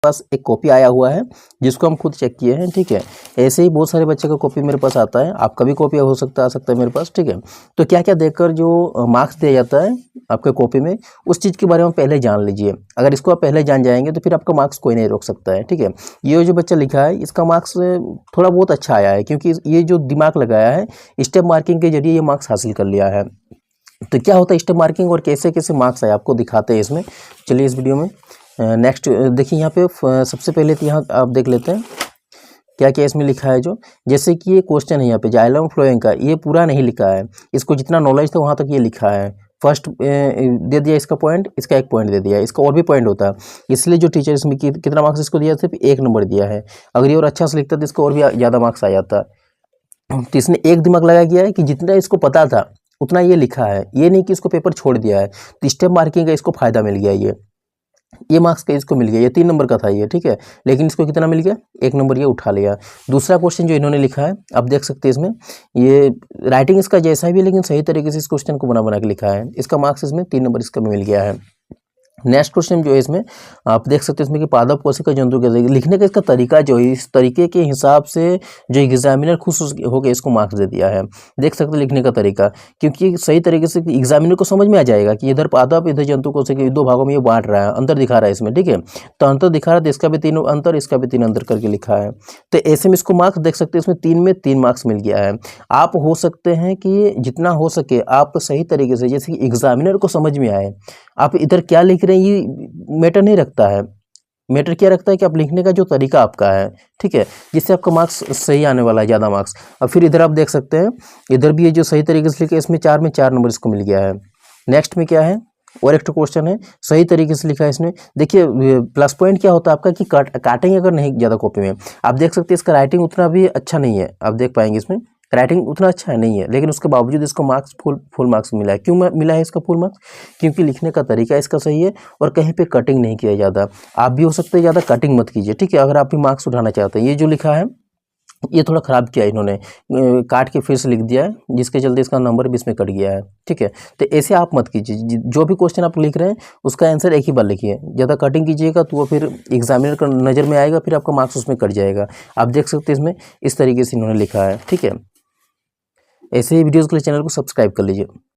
पास एक कॉपी आया हुआ है जिसको हम खुद चेक किए हैं, ठीक है। ऐसे ही बहुत सारे बच्चे का कॉपी मेरे पास आता है, आपका भी कॉपी हो सकता आ सकता है मेरे पास, ठीक है। तो क्या क्या देखकर जो मार्क्स दिया जाता है आपके कॉपी में, उस चीज़ के बारे में पहले जान लीजिए। अगर इसको आप पहले जान जाएंगे तो फिर आपका मार्क्स कोई नहीं रोक सकता है, ठीक है। ये जो बच्चा लिखा है इसका मार्क्स थोड़ा बहुत अच्छा आया है, क्योंकि ये जो दिमाग लगाया है स्टेप मार्किंग के जरिए ये मार्क्स हासिल कर लिया है। तो क्या होता है स्टेप मार्किंग और कैसे कैसे मार्क्स आए आपको दिखाते हैं इसमें। चलिए इस वीडियो में नेक्स्ट देखिए, यहाँ पे सबसे पहले तो यहाँ आप देख लेते हैं क्या क्या इसमें लिखा है। जो जैसे कि ये क्वेश्चन है यहाँ पे जाइलम फ्लोएम का, ये पूरा नहीं लिखा है, इसको जितना नॉलेज था वहाँ तक ये लिखा है। फर्स्ट दे दिया इसका पॉइंट, इसका एक पॉइंट दे दिया, इसका और भी पॉइंट होता है, इसलिए जो टीचर इसमें कितना मार्क्स इसको दिया, सिर्फ 1 नंबर दिया है। अगर ये और अच्छा से लिखता तो इसको और भी ज़्यादा मार्क्स आ जाता। तो इसने एक दिमाग लगा किया है कि जितना इसको पता था उतना ये लिखा है, ये नहीं कि इसको पेपर छोड़ दिया है। तो स्टेप मार्किंग का इसको फायदा मिल गया, ये मार्क्स का इसको मिल गया। ये 3 नंबर का था ये, ठीक है, लेकिन इसको कितना मिल गया, 1 नंबर ये उठा लिया। दूसरा क्वेश्चन जो इन्होंने लिखा है आप देख सकते हैं इसमें, ये राइटिंग इसका जैसा ही भी, लेकिन सही तरीके से इस क्वेश्चन को बना बना के लिखा है। इसका मार्क्स इसमें 3 नंबर इसका मिल गया है। नेक्स्ट क्वेश्चन जो है इसमें आप देख सकते हैं इसमें कि पादप कोशिका जंतु के लिखने का इसका तरीका जो है, इस तरीके के हिसाब से जो एग्जामिनर खुश हो गए इसको मार्क्स दे दिया है। देख सकते हैं लिखने का तरीका, क्योंकि सही तरीके से एग्जामिनर को समझ में आ जाएगा कि इधर पादप इधर जंतु कोशिका 2 भागों में ये बांट रहा है, अंतर दिखा रहा है इसमें, ठीक है। तो अंतर दिखा रहा है तो इसका भी 3 अंतर, इसका भी 3 अंतर करके लिखा है। तो ऐसे में इसको मार्क्स देख सकते हैं इसमें 3 में 3 मार्क्स मिल गया है। आप हो सकते हैं कि जितना हो सके आप सही तरीके से, जैसे कि एग्जामिनर को समझ में आए आप इधर क्या लिख रहे हैं, ये मैटर नहीं रखता है। मैटर क्या रखता है कि आप लिखने का जो तरीका आपका है, ठीक है, जिससे आपका मार्क्स सही आने वाला है, ज़्यादा मार्क्स। अब फिर इधर आप देख सकते हैं, इधर भी ये जो सही तरीके से लिखे इसमें 4 में 4 नंबर इसको मिल गया है। नेक्स्ट में क्या है, और एक क्वेश्चन है सही तरीके से लिखा है इसने। देखिए प्लस पॉइंट क्या होता है आपका कि काटेंगे अगर नहीं ज़्यादा कॉपी में, आप देख सकते हैं इसका राइटिंग उतना भी अच्छा नहीं है, आप देख पाएंगे इसमें राइटिंग उतना अच्छा नहीं है, लेकिन उसके बावजूद इसको मार्क्स फुल मार्क्स मिला है। क्यों मिला है इसका फुल मार्क्स, क्योंकि लिखने का तरीका इसका सही है और कहीं पे कटिंग नहीं किया ज़्यादा। आप भी हो सकते हैं ज़्यादा कटिंग मत कीजिए, ठीक है, अगर आप भी मार्क्स उठाना चाहते हैं। ये जो लिखा है ये थोड़ा ख़राब किया इन्होंने, काट के फिर से लिख दिया है, जिसके चलते इसका नंबर भी इसमें कट गया है, ठीक है। तो ऐसे आप मत कीजिए, जो भी क्वेश्चन आप लिख रहे हैं उसका आंसर एक ही बार लिखिए। ज़्यादा कटिंग कीजिएगा तो वो फिर एग्जामिनर का नज़र में आएगा, फिर आपका मार्क्स उसमें कट जाएगा। आप देख सकते हैं इसमें इस तरीके से इन्होंने लिखा है, ठीक है। ऐसे ही वीडियोज़ के लिए चैनल को सब्सक्राइब कर लीजिए।